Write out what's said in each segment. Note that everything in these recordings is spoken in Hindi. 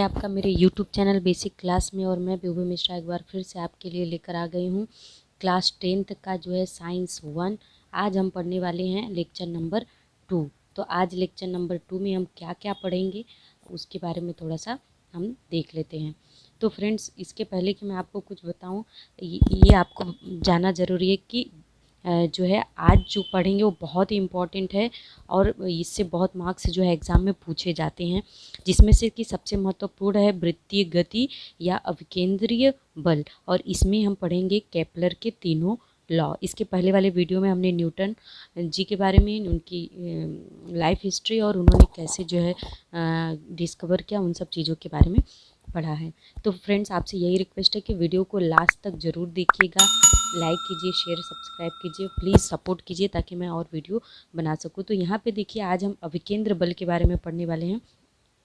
आपका मेरे YouTube चैनल बेसिक क्लास में। और मैं बेबू मिश्रा एक बार फिर से आपके लिए लेकर आ गई हूँ क्लास 10th का जो है साइंस 1। आज हम पढ़ने वाले हैं लेक्चर नंबर 2। तो आज लेक्चर नंबर 2 में हम क्या क्या पढ़ेंगे उसके बारे में थोड़ा सा हम देख लेते हैं। तो फ्रेंड्स, इसके पहले कि मैं आपको कुछ बताऊं, ये आपको जानना ज़रूरी है कि जो है आज जो पढ़ेंगे वो बहुत ही इम्पॉर्टेंट है और इससे बहुत मार्क्स जो है एग्ज़ाम में पूछे जाते हैं, जिसमें से कि सबसे महत्वपूर्ण है वृत्तीय गति या अविकेंद्रीय बल। और इसमें हम पढ़ेंगे केपलर के तीनों लॉ। इसके पहले वाले वीडियो में हमने न्यूटन जी के बारे में, उनकी लाइफ हिस्ट्री और उन्होंने कैसे जो है डिस्कवर किया, उन सब चीज़ों के बारे में पढ़ा है। तो फ्रेंड्स, आपसे यही रिक्वेस्ट है कि वीडियो को लास्ट तक ज़रूर देखिएगा, लाइक कीजिए, शेयर सब्सक्राइब कीजिए, प्लीज़ सपोर्ट कीजिए ताकि मैं और वीडियो बना सकूं। तो यहाँ पे देखिए, आज हम अविकेंद्र बल के बारे में पढ़ने वाले हैं।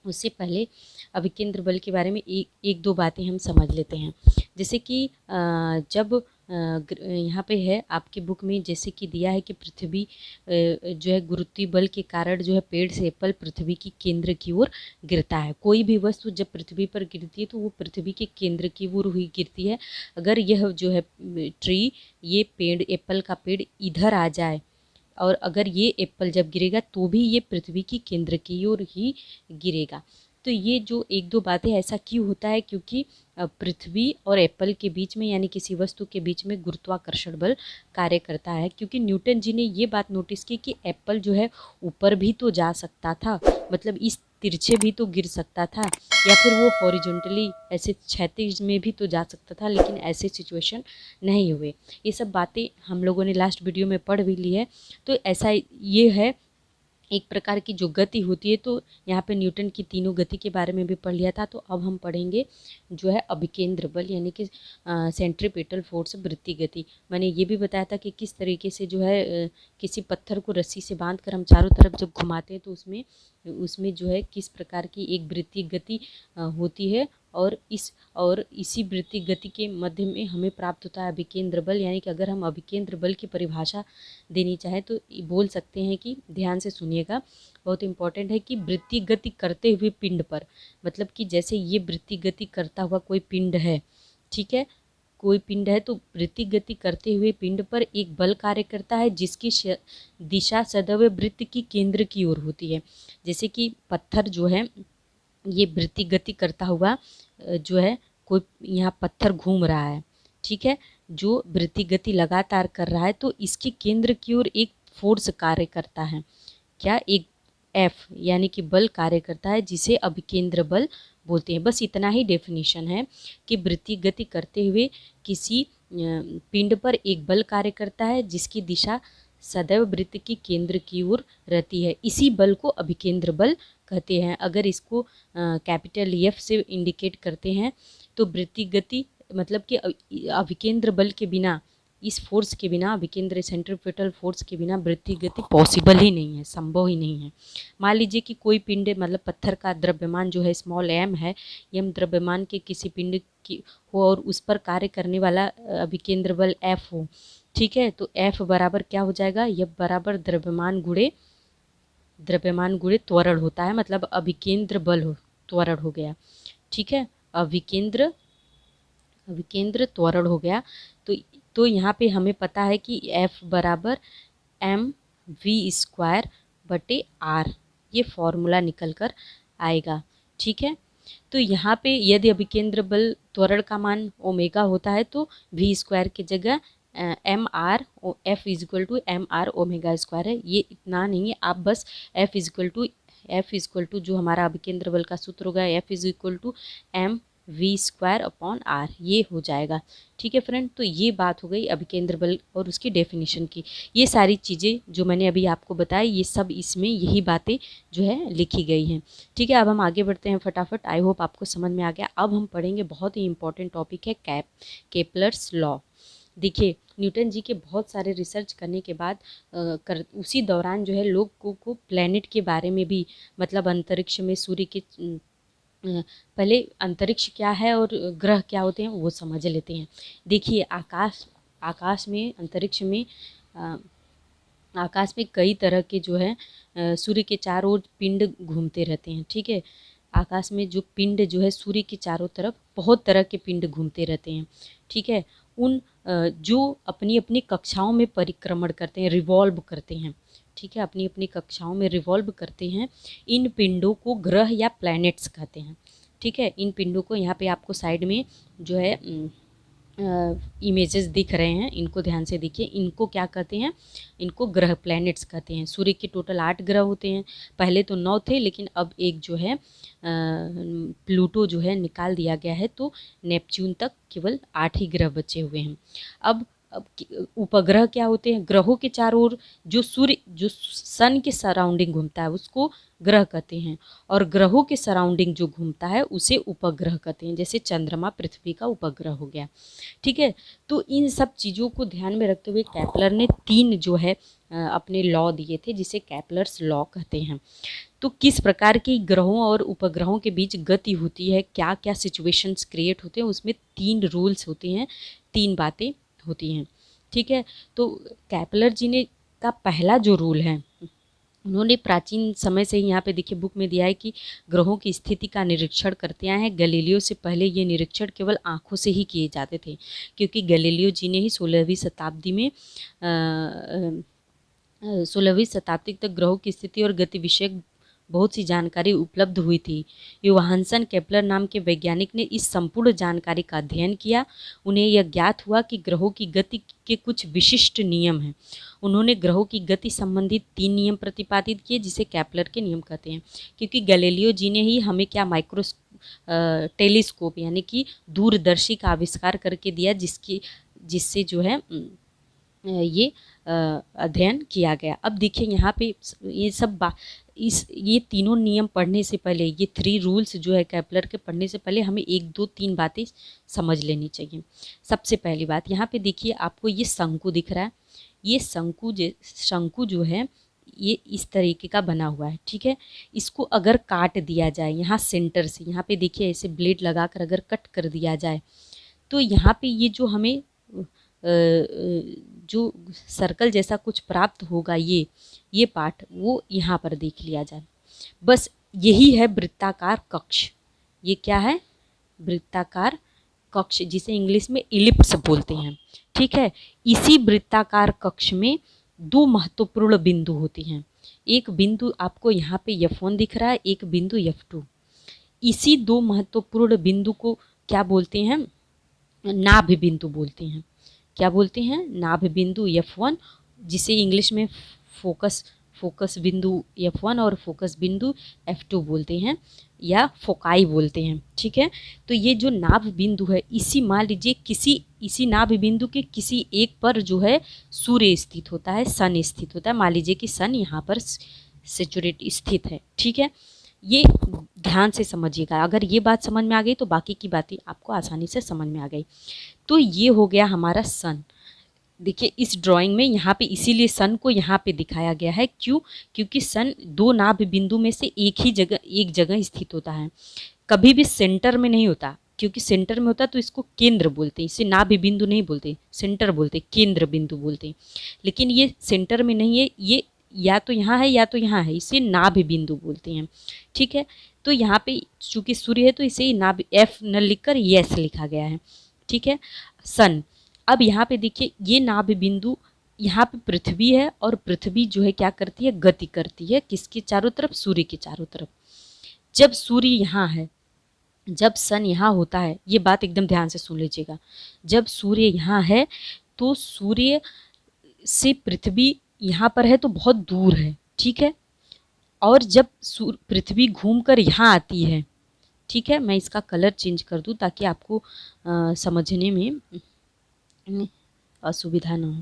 उससे पहले अविकेंद्र बल के बारे में एक दो बातें हम समझ लेते हैं। जैसे कि जब यहाँ पे है आपकी बुक में जैसे कि दिया है कि पृथ्वी जो है गुरुत्वीय बल के कारण जो है पेड़ से एप्पल पृथ्वी की केंद्र की ओर गिरता है। कोई भी वस्तु जब पृथ्वी पर गिरती है तो वो पृथ्वी के केंद्र की ओर ही गिरती है। अगर यह जो है ट्री, ये पेड़, एप्पल का पेड़ इधर आ जाए और अगर ये एप्पल जब गिरेगा तो भी ये पृथ्वी की केंद्र की ओर ही गिरेगा। तो ये जो एक दो बातें, ऐसा क्यों होता है? क्योंकि पृथ्वी और एप्पल के बीच में, यानी किसी वस्तु के बीच में गुरुत्वाकर्षण बल कार्य करता है। क्योंकि न्यूटन जी ने ये बात नोटिस की कि एप्पल जो है ऊपर भी तो जा सकता था, मतलब इस तिरछे भी तो गिर सकता था, या फिर वो हॉरिजॉन्टली ऐसे क्षैतिज में भी तो जा सकता था, लेकिन ऐसे सिचुएशन नहीं हुए। ये सब बातें हम लोगों ने लास्ट वीडियो में पढ़ भी ली है। तो ऐसा ये है एक प्रकार की जो गति होती है। तो यहाँ पे न्यूटन की तीनों गति के बारे में भी पढ़ लिया था। तो अब हम पढ़ेंगे जो है अभिकेंद्र बल, यानी कि सेंट्रीपिटल फोर्स, वृत्तीय गति। मैंने ये भी बताया था कि किस तरीके से जो है किसी पत्थर को रस्सी से बांध कर हम चारों तरफ जब घुमाते हैं तो उसमें जो है किस प्रकार की एक वृत्तीय गति होती है। और इसी वृत्तीय गति के मध्य में हमें प्राप्त होता है अभिकेंद्र बल। यानी कि अगर हम अभिकेंद्र बल की परिभाषा देनी चाहें तो बोल सकते हैं कि, ध्यान से सुनिएगा, बहुत इंपॉर्टेंट है कि वृत्तीय गति करते हुए पिंड पर, मतलब कि जैसे ये वृत्तीय गति करता हुआ कोई पिंड है, ठीक है, कोई पिंड है, तो वृत्तीय गति करते हुए पिंड पर एक बल कार्य करता है जिसकी दिशा सदैव वृत्त की केंद्र की ओर होती है। जैसे कि पत्थर जो है ये वृत्तीय गति करता हुआ जो है कोई यहाँ पत्थर घूम रहा है, ठीक है, जो वृत्तीय गति लगातार कर रहा है, तो इसके केंद्र की ओर एक फोर्स कार्य करता है। क्या? एक एफ यानी कि बल कार्य करता है, जिसे अभिकेंद्र बल बोलते हैं। बस इतना ही डेफिनेशन है कि वृत्तीय गति करते हुए किसी पिंड पर एक बल कार्य करता है जिसकी दिशा सदैव वृत्त की केंद्र की ओर रहती है। इसी बल को अभिकेंद्र बल कहते हैं। अगर इसको कैपिटल एफ से इंडिकेट करते हैं तो वृत्तीय गति, मतलब कि अभिकेंद्र बल के बिना, इस फोर्स के बिना, अभिकेंद्र सेंट्रीपिटल फोर्स के बिना वृत्तीय गति पॉसिबल ही नहीं है, संभव ही नहीं है। मान लीजिए कि कोई पिंड, मतलब पत्थर का द्रव्यमान जो है स्मॉल एम है, एम द्रव्यमान के किसी पिंड की हो और उस पर कार्य करने वाला अभिकेंद्र बल एफ हो, ठीक है, तो एफ बराबर क्या हो जाएगा? एफ बराबर द्रव्यमान गुणे त्वरण होता है, मतलब अभिकेंद्र बल हो, त्वरण हो गया, ठीक है, अभिकेंद्र त्वरण हो गया। तो यहाँ पे हमें पता है कि F बराबर mv² बटे r, ये फॉर्मूला निकल कर आएगा, ठीक है। तो यहाँ पे यदि अभिकेंद्र बल त्वरण का मान ओमेगा होता है तो v² की जगह F equal to mr omega square है। ये इतना नहीं है, आप बस F इक्वल टू जो हमारा अभिकेंद्र बल का सूत्र होगा, F equal to mv² upon r, ये हो जाएगा, ठीक है फ्रेंड। तो ये बात हो गई अभिकेंद्र बल और उसकी डेफिनेशन की। ये सारी चीज़ें जो मैंने अभी आपको बताई, ये सब इसमें यही बातें जो है लिखी गई हैं, ठीक है। अब हम आगे बढ़ते हैं फटाफट। आई होप आपको समझ में आ गया। अब हम पढ़ेंगे बहुत ही इंपॉर्टेंट टॉपिक है केपलर्स लॉ। देखिए, न्यूटन जी के बहुत सारे रिसर्च करने के बाद उसी दौरान जो है लोग को प्लैनेट के बारे में भी, मतलब अंतरिक्ष में सूर्य के पहले अंतरिक्ष क्या है और ग्रह क्या होते हैं वो समझ लेते हैं। देखिए, आकाश में, अंतरिक्ष में, आकाश में कई तरह के जो है सूर्य के चारों ओर पिंड घूमते रहते हैं, ठीक है। आकाश में जो पिंड जो है सूर्य के चारों तरफ बहुत तरह के पिंड घूमते रहते हैं, ठीक है। उन जो अपनी अपनी कक्षाओं में परिक्रमण करते हैं, रिवॉल्व करते हैं, ठीक है, अपनी अपनी कक्षाओं में रिवॉल्व करते हैं। इन पिंडों को ग्रह या प्लैनेट्स कहते हैं, ठीक है। इन पिंडों को यहाँ पे आपको साइड में जो है इमेजेस दिख रहे हैं, इनको ध्यान से देखिए। इनको क्या कहते हैं? इनको ग्रह, प्लैनेट्स कहते हैं। सूर्य के टोटल 8 ग्रह होते हैं, पहले तो 9 थे, लेकिन अब एक जो है प्लूटो जो है निकाल दिया गया है, तो नेपच्यून तक केवल 8 ही ग्रह बचे हुए हैं। अब उपग्रह क्या होते हैं? ग्रहों के चारों ओर जो सूर्य, जो सन के सराउंडिंग घूमता है उसको ग्रह कहते हैं, और ग्रहों के सराउंडिंग जो घूमता है उसे उपग्रह कहते हैं। जैसे चंद्रमा पृथ्वी का उपग्रह हो गया, ठीक है। तो इन सब चीज़ों को ध्यान में रखते हुए केपलर ने 3 जो है अपने लॉ दिए थे, जिसे केपलर्स लॉ कहते हैं। तो किस प्रकार की ग्रहों और उपग्रहों के बीच गति होती है, क्या क्या सिचुएशंस क्रिएट होते हैं, उसमें 3 रूल्स होते हैं, 3 बातें होती हैं, ठीक है। तो केपलर जी ने का पहला जो रूल है, उन्होंने प्राचीन समय से ही, यहाँ पे देखिए बुक में दिया है कि ग्रहों की स्थिति का निरीक्षण करते आए हैं। गैलीलियो से पहले ये निरीक्षण केवल आँखों से ही किए जाते थे, क्योंकि गैलीलियो जी ने ही 16वीं शताब्दी में 16वीं शताब्दी तक ग्रहों की स्थिति और गति विषयक बहुत सी जानकारी उपलब्ध हुई थी। योहानसन केपलर नाम के वैज्ञानिक ने इस संपूर्ण जानकारी का अध्ययन किया। उन्हें यह ज्ञात हुआ कि ग्रहों की गति के कुछ विशिष्ट नियम हैं। उन्होंने ग्रहों की गति संबंधित 3 नियम प्रतिपादित किए, जिसे केपलर के नियम कहते हैं। क्योंकि गैलीलियो जी ने ही हमें क्या टेलीस्कोप यानी कि दूरदर्शी का आविष्कार करके दिया, जिससे जो है ये अध्ययन किया गया। अब देखिए यहाँ पे ये तीनों नियम पढ़ने से पहले, ये 3 रूल्स जो है केपलर के पढ़ने से पहले हमें 1, 2, 3 बातें समझ लेनी चाहिए। सबसे पहली बात, यहाँ पे देखिए आपको ये शंकु दिख रहा है। ये शंकु जो है ये इस तरीके का बना हुआ है, ठीक है। इसको अगर काट दिया जाए यहाँ सेंटर से, यहाँ पे देखिए ऐसे ब्लेड लगाकर अगर कट कर दिया जाए, तो यहाँ पे ये जो हमें जो सर्कल जैसा कुछ प्राप्त होगा, ये पार्ट वो यहाँ पर देख लिया जाए। बस यही है वृत्ताकार कक्ष। ये क्या है? वृत्ताकार कक्ष, जिसे इंग्लिश में इलिप्स बोलते हैं, ठीक है। इसी वृत्ताकार कक्ष में 2 महत्वपूर्ण बिंदु होती हैं। एक बिंदु आपको यहाँ पे F1 दिख रहा है, एक बिंदु F2। इसी 2 महत्वपूर्ण बिंदु को क्या बोलते हैं? नाभि बिंदु बोलते हैं। क्या बोलते हैं? नाभि बिंदु F1, जिसे इंग्लिश में फोकस बिंदु F1 और फोकस बिंदु F2 बोलते हैं, या फोकाई बोलते हैं, ठीक है। तो ये जो नाभ बिंदु है, इसी मान लीजिए इसी नाभ बिंदु के किसी एक पर जो है सूर्य स्थित होता है, सन स्थित होता है। मान लीजिए कि सन यहाँ पर सिचुएट स्थित है, ठीक है। ये ध्यान से समझिएगा। अगर ये बात समझ में आ गई तो बाकी की बातें आपको आसानी से समझ में आ गई। तो ये हो गया हमारा सन। देखिए इस ड्राइंग में यहाँ पे इसीलिए सन को यहाँ पे दिखाया गया है। क्यों? क्योंकि सन 2 नाभ बिंदु में से एक जगह स्थित होता है, कभी भी सेंटर में नहीं होता। क्योंकि सेंटर में होता तो इसको केंद्र बोलते हैं, इसे नाभि बिंदु नहीं बोलते, सेंटर बोलते, केंद्र बिंदु बोलते हैं। लेकिन ये सेंटर में नहीं है, ये या तो यहाँ है या तो यहाँ है, इसे नाभि बिंदु बोलते हैं, ठीक है। तो यहाँ पे चूंकि सूर्य है तो इसे नाभि F न लिखकर यस लिखा गया है, ठीक है, सन। अब यहाँ पे देखिए ये नाभि बिंदु, यहाँ पे पृथ्वी है, और पृथ्वी जो है क्या करती है? गति करती है। किसके चारों तरफ? सूर्य के चारों तरफ। जब सूर्य यहाँ है, जब सन यहाँ होता है, ये बात एकदम ध्यान से सुन लीजिएगा। जब सूर्य यहाँ है तो सूर्य से पृथ्वी यहाँ पर है तो बहुत दूर है, ठीक है। और जब पृथ्वी घूमकर यहाँ आती है, ठीक है, मैं इसका कलर चेंज कर दूँ ताकि आपको समझने में असुविधा ना हो,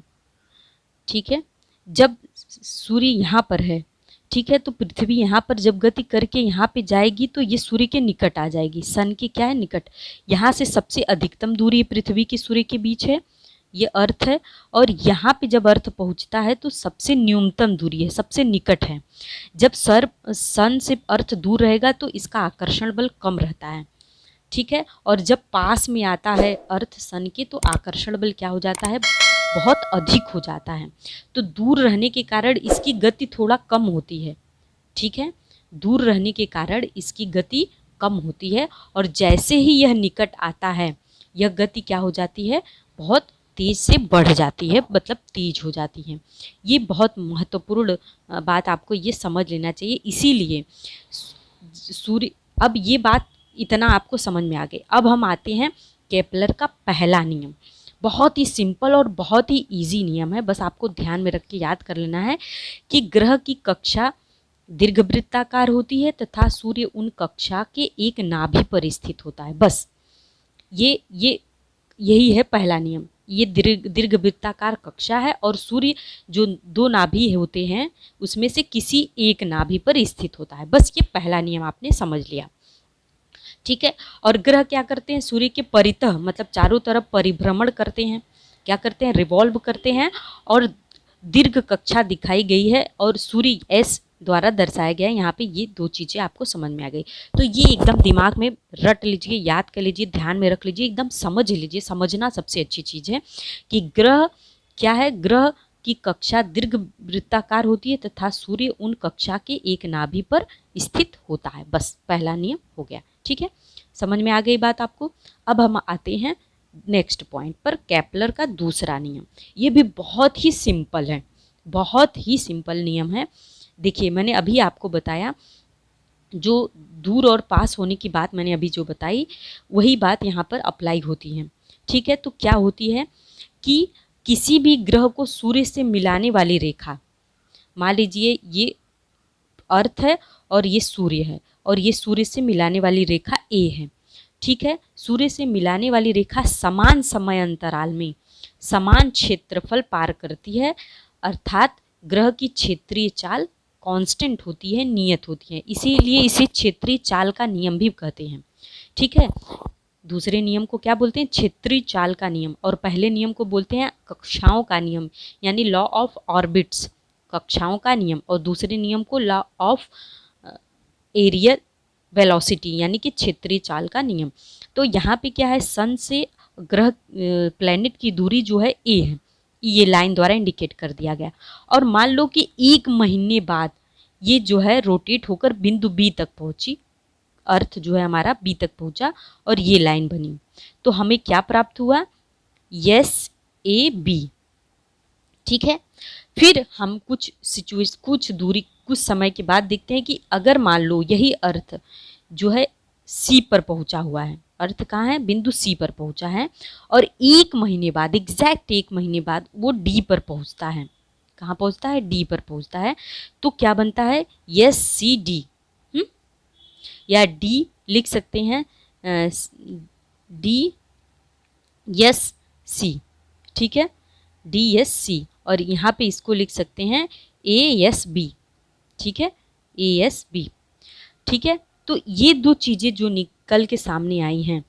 ठीक है। जब सूर्य यहाँ पर है, ठीक है, तो पृथ्वी यहाँ पर जब गति करके यहाँ पे जाएगी तो ये सूर्य के निकट आ जाएगी। सन के क्या है? निकट। यहाँ से सबसे अधिकतम दूरी पृथ्वी की सूर्य के बीच है, ये अर्थ है। और यहाँ पे जब अर्थ पहुँचता है तो सबसे न्यूनतम दूरी है, सबसे निकट है। जब सन से अर्थ दूर रहेगा तो इसका आकर्षण बल कम रहता है, ठीक है। और जब पास में आता है अर्थ सन के तो आकर्षण बल क्या हो जाता है? बहुत अधिक हो जाता है। तो दूर रहने के कारण इसकी गति थोड़ा कम होती है, ठीक है। दूर रहने के कारण इसकी गति कम होती है और जैसे ही यह निकट आता है यह गति क्या हो जाती है, बहुत तेज से बढ़ जाती है, मतलब तेज हो जाती है। ये बहुत महत्वपूर्ण बात आपको ये समझ लेना चाहिए। इसीलिए सूर्य, अब ये बात इतना आपको समझ में आ गई। अब हम आते हैं केपलर का पहला नियम। बहुत ही सिंपल और बहुत ही इजी नियम है, बस आपको ध्यान में रख के याद कर लेना है कि ग्रह की कक्षा दीर्घवृत्ताकार होती है तथा सूर्य उन कक्षा के एक नाभि पर स्थित होता है। बस ये यही है पहला नियम। ये दीर्घवृत्ताकार कक्षा है और सूर्य जो दो नाभि होते हैं उसमें से किसी एक नाभि पर स्थित होता है। बस ये पहला नियम आपने समझ लिया, ठीक है। और ग्रह क्या करते हैं, सूर्य के परितः मतलब चारों तरफ परिभ्रमण करते हैं, क्या करते हैं, रिवॉल्व करते हैं। और दीर्घ कक्षा दिखाई गई है और सूर्य एस द्वारा दर्शाया गया है। यहाँ पे ये दो चीज़ें आपको समझ में आ गई, तो ये एकदम दिमाग में रट लीजिए, याद कर लीजिए, ध्यान में रख लीजिए, एकदम समझ लीजिए। समझना सबसे अच्छी चीज़ है कि ग्रह क्या है, ग्रह की कक्षा दीर्घवृत्ताकार होती है तथा सूर्य उन कक्षा के एक नाभि पर स्थित होता है। बस पहला नियम हो गया, ठीक है। समझ में आ गई बात आपको। अब हम आते हैं नेक्स्ट पॉइंट पर, केपलर का दूसरा नियम। ये भी बहुत ही सिंपल है, बहुत ही सिंपल नियम है। देखिए मैंने अभी आपको बताया, जो दूर और पास होने की बात मैंने अभी जो बताई वही बात यहाँ पर अप्लाई होती है, ठीक है। तो क्या होती है कि किसी भी ग्रह को सूर्य से मिलाने वाली रेखा, मान लीजिए ये अर्थ है और ये सूर्य है और ये सूर्य से मिलाने वाली रेखा ए है, ठीक है। सूर्य से मिलाने वाली रेखा समान समय अंतराल में समान क्षेत्रफल पार करती है, अर्थात ग्रह की क्षेत्रीय चाल कांस्टेंट होती है, नियत होती है, इसीलिए इसे क्षेत्रीय चाल का नियम भी कहते हैं, ठीक है। दूसरे नियम को क्या बोलते हैं, क्षेत्रीय चाल का नियम, और पहले नियम को बोलते हैं कक्षाओं का नियम, यानी लॉ ऑफ ऑर्बिट्स, कक्षाओं का नियम। और दूसरे नियम को लॉ ऑफ एरियल वेलोसिटी, यानी कि क्षेत्रीय चाल का नियम। तो यहाँ पे क्या है, सन से ग्रह प्लैनेट की दूरी जो है ए है, ये लाइन द्वारा इंडिकेट कर दिया गया। और मान लो कि 1 महीने बाद ये जो है रोटेट होकर बिंदु बी तक पहुंची, अर्थ जो है हमारा बी तक पहुंचा और ये लाइन बनी, तो हमें क्या प्राप्त हुआ, एस ए बी, ठीक है। फिर हम कुछ दूरी कुछ समय के बाद देखते हैं कि अगर मान लो यही अर्थ जो है सी पर पहुंचा हुआ है, अर्थ कहाँ है, बिंदु सी पर पहुंचा है, और 1 महीने बाद, एग्जैक्ट 1 महीने बाद वो डी पर पहुंचता है। कहाँ पहुंचता है, डी पर पहुंचता है। तो क्या बनता है, एस सी डी, या डी लिख सकते हैं, डी एस सी, ठीक है, डी एस सी। और यहाँ पे इसको लिख सकते हैं ए एस बी, ठीक है, ए एस बी, ठीक है। तो ये दो चीज़ें जो निकल के सामने आई हैं,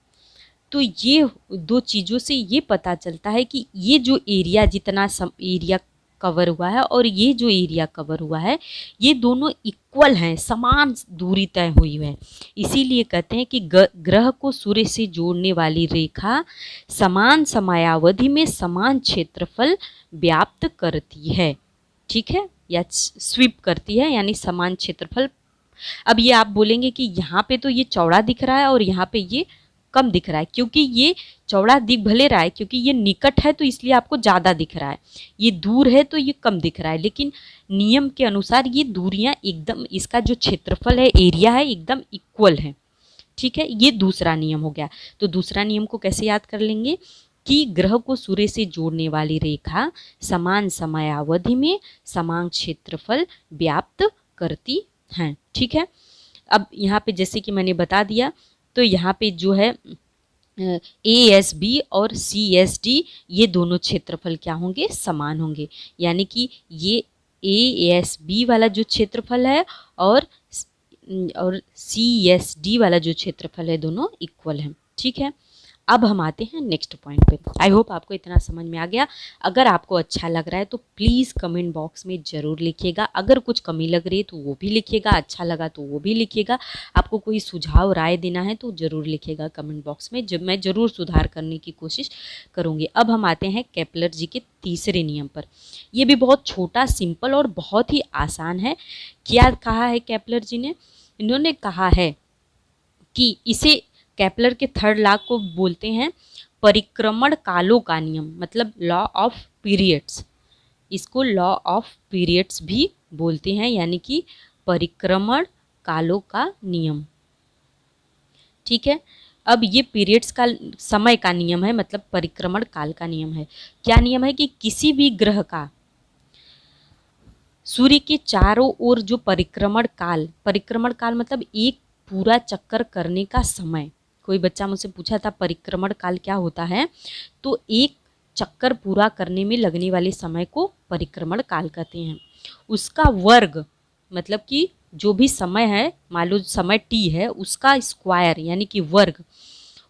तो ये दो चीज़ों से ये पता चलता है कि ये जो एरिया, जितना एरिया कवर हुआ है और ये जो एरिया कवर हुआ है, ये दोनों इक्वल हैं, समान दूरी तय हुई है। इसीलिए कहते हैं कि ग्रह को सूर्य से जोड़ने वाली रेखा समान समयावधि में समान क्षेत्रफल व्याप्त करती है, ठीक है, या स्वीप करती है, यानी समान क्षेत्रफल। अब ये आप बोलेंगे कि यहाँ पे तो ये चौड़ा दिख रहा है और यहाँ पे ये कम दिख रहा है, क्योंकि ये चौड़ा दिख भले रहा है, क्योंकि ये निकट है तो इसलिए आपको ज़्यादा दिख रहा है, ये दूर है तो ये कम दिख रहा है। लेकिन नियम के अनुसार ये दूरियां एकदम, इसका जो क्षेत्रफल है, एरिया है, एकदम इक्वल है, ठीक है। ये दूसरा नियम हो गया। तो दूसरा नियम को कैसे याद कर लेंगे कि ग्रह को सूर्य से जोड़ने वाली रेखा समान समयावधि में समान क्षेत्रफल व्याप्त करती हैं, ठीक है। अब यहाँ पे जैसे कि मैंने बता दिया, तो यहाँ पे जो है ए एस बी और सी एस डी, ये दोनों क्षेत्रफल क्या होंगे, समान होंगे, यानी कि ये ए एस बी वाला जो क्षेत्रफल है और सी एस डी वाला जो क्षेत्रफल है, दोनों इक्वल हैं, ठीक है। अब हम आते हैं नेक्स्ट पॉइंट पे। आई होप आपको इतना समझ में आ गया। अगर आपको अच्छा लग रहा है तो प्लीज़ कमेंट बॉक्स में ज़रूर लिखिएगा, अगर कुछ कमी लग रही है तो वो भी लिखिएगा, अच्छा लगा तो वो भी लिखिएगा, आपको कोई सुझाव राय देना है तो ज़रूर लिखिएगा कमेंट बॉक्स में, जब मैं ज़रूर सुधार करने की कोशिश करूँगी। अब हम आते हैं केपलर जी के तीसरे नियम पर। ये भी बहुत छोटा, सिंपल और बहुत ही आसान है। क्या कहा है केपलर जी ने, इन्होंने कहा है कि इसे केपलर के थर्ड लॉ को बोलते हैं परिक्रमण कालों का नियम, मतलब लॉ ऑफ पीरियड्स। इसको लॉ ऑफ पीरियड्स भी बोलते हैं, यानी कि परिक्रमण कालों का नियम। ठीक है, अब ये पीरियड्स का समय का नियम है, मतलब परिक्रमण काल का नियम है। क्या नियम है कि किसी भी ग्रह का सूर्य के चारों ओर जो परिक्रमण काल मतलब एक पूरा चक्कर करने का समय। कोई बच्चा मुझसे पूछा था परिक्रमण काल क्या होता है, तो एक चक्कर पूरा करने में लगने वाले समय को परिक्रमण काल कहते हैं। उसका वर्ग मतलब कि जो भी समय है, मान लो समय t है, उसका स्क्वायर यानी कि वर्ग,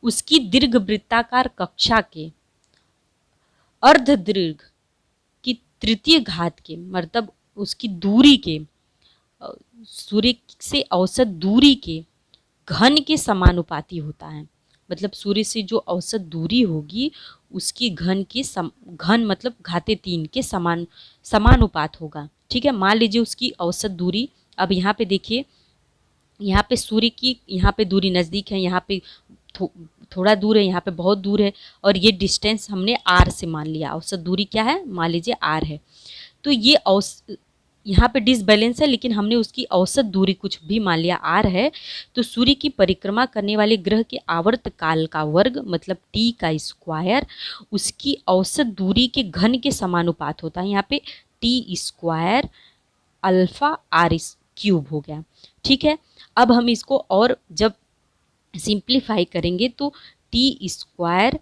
उसकी दीर्घ वृत्ताकार कक्षा के अर्ध दीर्घ की तृतीय घात के, मतलब उसकी दूरी के, सूर्य से औसत दूरी के घन के समानुपाती होता है। मतलब सूर्य से जो औसत दूरी होगी उसकी घन के घन मतलब घाते 3 के समानुपात होगा। ठीक है, मान लीजिए उसकी औसत दूरी, अब यहाँ पे देखिए, यहाँ पे सूर्य की यहाँ पे दूरी नज़दीक है, यहाँ पे थोड़ा दूर है, यहाँ पे बहुत दूर है, और ये डिस्टेंस हमने r से मान लिया। औसत दूरी क्या है, मान लीजिए r है। तो ये यहाँ पे डिसबैलेंस है, लेकिन हमने उसकी औसत दूरी कुछ भी मान लिया r है। तो सूर्य की परिक्रमा करने वाले ग्रह के आवर्त काल का वर्ग मतलब t का स्क्वायर उसकी औसत दूरी के घन के समानुपात होता है। यहाँ पे t square alpha r cube हो गया। ठीक है, अब हम इसको और जब सिंप्लीफाई करेंगे तो टी स्क्वायर,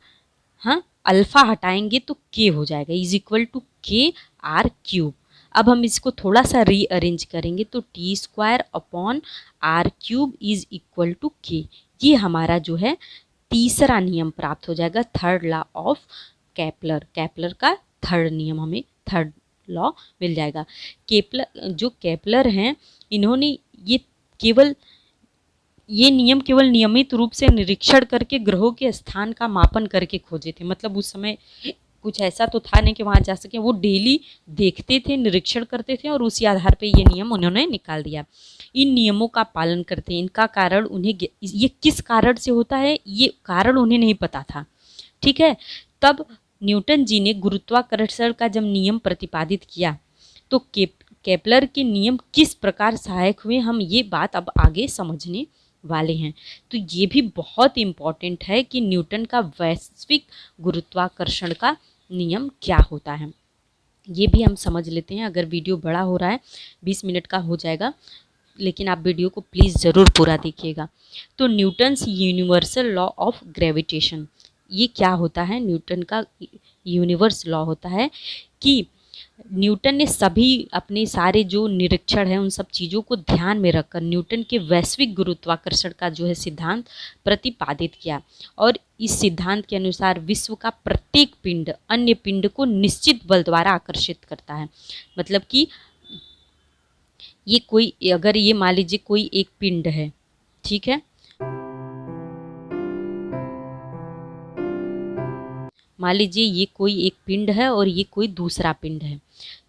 हाँ अल्फा हटाएंगे तो k हो जाएगा, is equal to k r cube. अब हम इसको थोड़ा सा रीअरेंज करेंगे तो T square upon r cube is equal to k। ये हमारा जो है तीसरा नियम प्राप्त हो जाएगा, third law of Kepler. Kepler का थर्ड नियम, हमें थर्ड लॉ मिल जाएगा। जो केपलर हैं, इन्होंने ये नियम केवल नियमित रूप से निरीक्षण करके ग्रहों के स्थान का मापन करके खोजे थे। मतलब उस समय कुछ ऐसा तो था नहीं कि वहाँ जा सके, वो डेली देखते थे, निरीक्षण करते थे और उसी आधार पे ये नियम उन्होंने निकाल दिया। इन नियमों का पालन करते हैं, इनका कारण उन्हें, ये किस कारण से होता है ये कारण उन्हें नहीं पता था। ठीक है, तब न्यूटन जी ने गुरुत्वाकर्षण का जब नियम प्रतिपादित किया तो केपलर के नियम किस प्रकार सहायक हुए, हम ये बात अब आगे समझने वाले हैं। तो ये भी बहुत इम्पॉर्टेंट है कि न्यूटन का वैश्विक गुरुत्वाकर्षण का नियम क्या होता है, ये भी हम समझ लेते हैं। अगर वीडियो बड़ा हो रहा है, 20 मिनट का हो जाएगा, लेकिन आप वीडियो को प्लीज़ ज़रूर पूरा देखिएगा। तो Newton's universal law of gravitation, ये क्या होता है, न्यूटन का यूनिवर्स लॉ होता है कि न्यूटन ने सभी अपने सारे जो निरीक्षण है उन सब चीज़ों को ध्यान में रखकर न्यूटन के वैश्विक गुरुत्वाकर्षण का जो है सिद्धांत प्रतिपादित किया। और इस सिद्धांत के अनुसार विश्व का प्रत्येक पिंड अन्य पिंड को निश्चित बल द्वारा आकर्षित करता है। मतलब कि ये कोई, अगर ये मान लीजिए कोई एक पिंड है, ठीक है, मान लीजिए ये कोई एक पिंड है और ये कोई दूसरा पिंड है,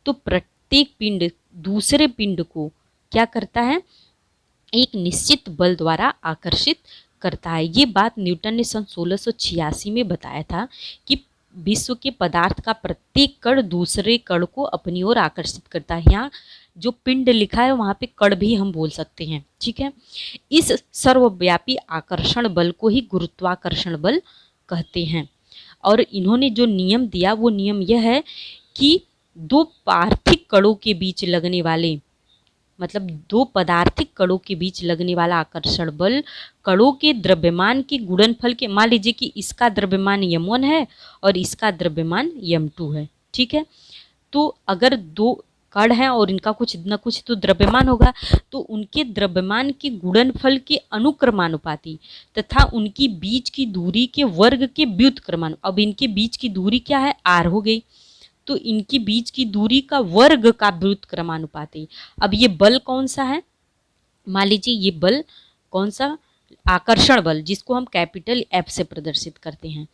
तो प्रत्येक पिंड दूसरे पिंड को क्या करता है, एक निश्चित बल द्वारा आकर्षित करता है। ये बात न्यूटन ने सन 1686 में बताया था कि विश्व के पदार्थ का प्रत्येक कण दूसरे कण को अपनी ओर आकर्षित करता है। यहाँ जो पिंड लिखा है वहाँ पे कण भी हम बोल सकते हैं। ठीक है, इस सर्वव्यापी आकर्षण बल को ही गुरुत्वाकर्षण बल कहते हैं। और इन्होंने जो नियम दिया वो नियम यह है कि दो पार्थिक कणों के बीच लगने वाले, मतलब दो पदार्थिक कणों के बीच लगने वाला आकर्षण बल कणों के द्रव्यमान के गुणनफल के, मान लीजिए कि इसका द्रव्यमान m1 है और इसका द्रव्यमान m2 है। ठीक है, तो अगर दो कण हैं और इनका कुछ न कुछ तो द्रव्यमान होगा, तो उनके द्रव्यमान के गुणनफल के अनुक्रमानुपाती तथा उनकी बीच की दूरी के वर्ग के व्युत्क्रमानु, अब इनके बीच की दूरी क्या है, r हो गई, तो इनकी बीच की दूरी का वर्ग का व्युत्क्रमानुपाती। अब ये बल कौन सा है, मान लीजिए ये बल कौन सा, आकर्षण बल, जिसको हम कैपिटल F से प्रदर्शित करते हैं।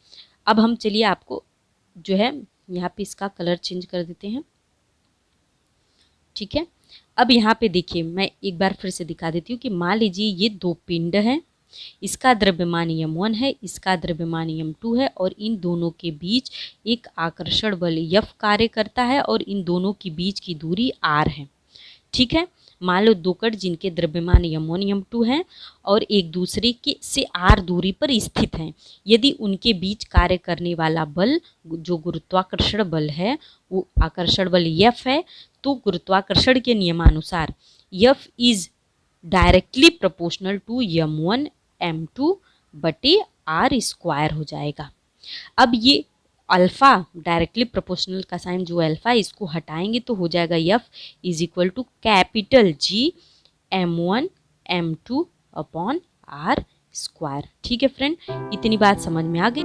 अब हम चलिए आपको जो है यहाँ पे इसका कलर चेंज कर देते हैं। ठीक है, अब यहाँ पे देखिए, मैं एक बार फिर से दिखा देती हूँ कि मान लीजिए ये दो पिंड हैं इसका द्रव्यमान m1 है, इसका द्रव्यमान m2 है और इन दोनों के बीच एक आकर्षण बल F कार्य करता है और इन दोनों के बीच की दूरी r है। ठीक है, मान लो दो कण जिनके द्रव्यमान m1 m2 हैं और एक दूसरे के से r दूरी पर स्थित हैं। यदि उनके बीच कार्य करने वाला बल जो गुरुत्वाकर्षण बल है वो आकर्षण बल F है, तो गुरुत्वाकर्षण के नियमानुसार F is directly proportional to m1 m2 बटे r स्क्वायर हो जाएगा। अब ये अल्फा डायरेक्टली प्रोपोर्शनल का साइन जो अल्फा है इसको हटाएंगे तो हो जाएगा F is equal to capital G m1 m2 upon r square. ठीक है फ्रेंड, इतनी बात समझ में आ गई।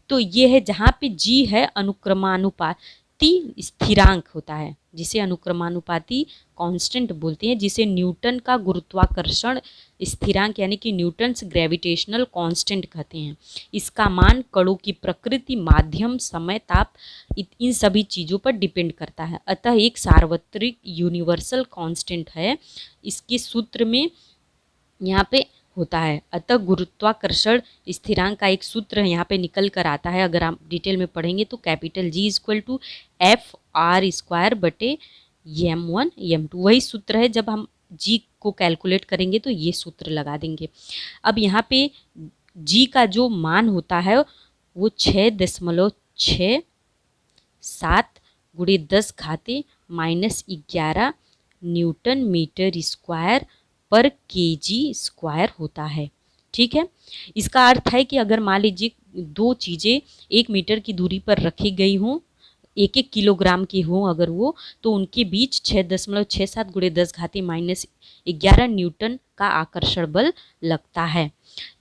तो ये है जहाँ पे G है अनुक्रमानुपाती स्थिरांक होता है, जिसे अनुक्रमानुपाती कांस्टेंट बोलते हैं, जिसे न्यूटन का गुरुत्वाकर्षण स्थिरांक यानी कि न्यूटन्स ग्रेविटेशनल कांस्टेंट कहते हैं। इसका मान कणों की प्रकृति, माध्यम, समय, ताप इन सभी चीज़ों पर डिपेंड करता है। अतः एक सार्वत्रिक यूनिवर्सल कांस्टेंट है। इसके सूत्र में यहाँ पे होता है। अतः गुरुत्वाकर्षण स्थिरांक का एक सूत्र यहाँ पे निकल कर आता है। अगर आप डिटेल में पढ़ेंगे तो capital G equal to F R square बटे m1 m2 वही सूत्र है। जब हम G को कैलकुलेट करेंगे तो ये सूत्र लगा देंगे। अब यहाँ पे G का जो मान होता है वो 6.67 गुणे 10 घाते -11 न्यूटन मीटर स्क्वायर पर केजी स्क्वायर होता है। ठीक है, इसका अर्थ है कि अगर मान लीजिए दो चीज़ें 1 मीटर की दूरी पर रखी गई हों, 1-1 किलोग्राम की हों अगर वो, तो उनके बीच 6.67 गुणे 10 घाते -11 न्यूटन का आकर्षण बल लगता है।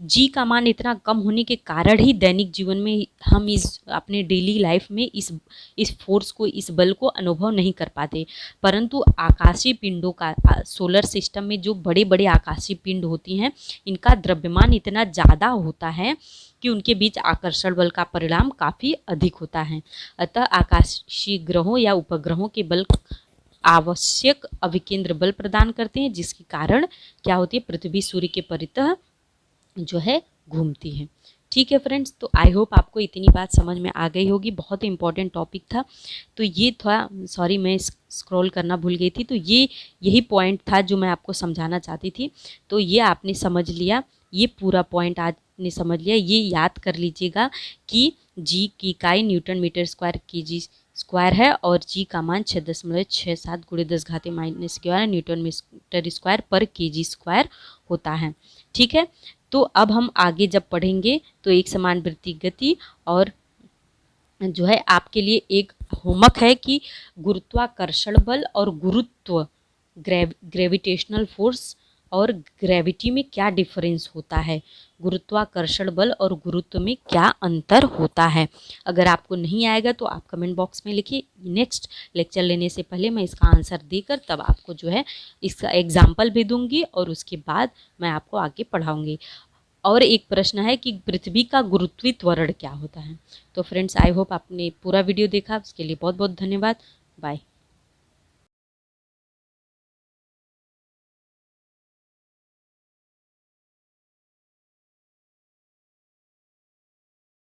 G का मान इतना कम होने के कारण ही दैनिक जीवन में हम इस अपने डेली लाइफ में इस फोर्स को, इस बल को अनुभव नहीं कर पाते। परंतु आकाशीय पिंडों का, सोलर सिस्टम में जो बड़े बड़े आकाशीय पिंड होती हैं, इनका द्रव्यमान इतना ज़्यादा होता है कि उनके बीच आकर्षण बल का परिणाम काफ़ी अधिक होता है। अतः आकाशीय ग्रहों या उपग्रहों के बल आवश्यक अभिकेंद्र बल प्रदान करते हैं, जिसके कारण क्या होती है, पृथ्वी सूर्य के परितः जो है घूमती है। ठीक है फ्रेंड्स, तो आई होप आपको इतनी बात समझ में आ गई होगी। बहुत ही इंपॉर्टेंट टॉपिक था, तो ये थोड़ा सॉरी मैं स्क्रॉल करना भूल गई थी। तो यही पॉइंट था जो मैं आपको समझाना चाहती थी। तो ये आपने समझ लिया, ये पूरा पॉइंट आपने समझ लिया। ये याद कर लीजिएगा कि G की इकाई newton metre square KG square है और G का मान 6.67 गुणे 10 घाते -11 न्यूटन मीटर स्क्वायर पर केजी स्क्वायर होता है। ठीक है, तो अब हम आगे जब पढ़ेंगे तो एक समान वृत्तीय गति और जो है आपके लिए एक होमवर्क है कि गुरुत्वाकर्षण बल और गुरुत्व ग्रेविटेशनल फोर्स और ग्रेविटी में क्या डिफरेंस होता है, गुरुत्वाकर्षण बल और गुरुत्व में क्या अंतर होता है। अगर आपको नहीं आएगा तो आप कमेंट बॉक्स में लिखिए। नेक्स्ट लेक्चर लेने से पहले मैं इसका आंसर देकर तब आपको जो है इसका एग्जाम्पल भी दूंगी और उसके बाद मैं आपको आगे पढ़ाऊंगी। और एक प्रश्न है कि पृथ्वी का गुरुत्वीय त्वरण क्या होता है। तो फ्रेंड्स, आई होप आपने पूरा वीडियो देखा, उसके लिए बहुत बहुत धन्यवाद। बाय।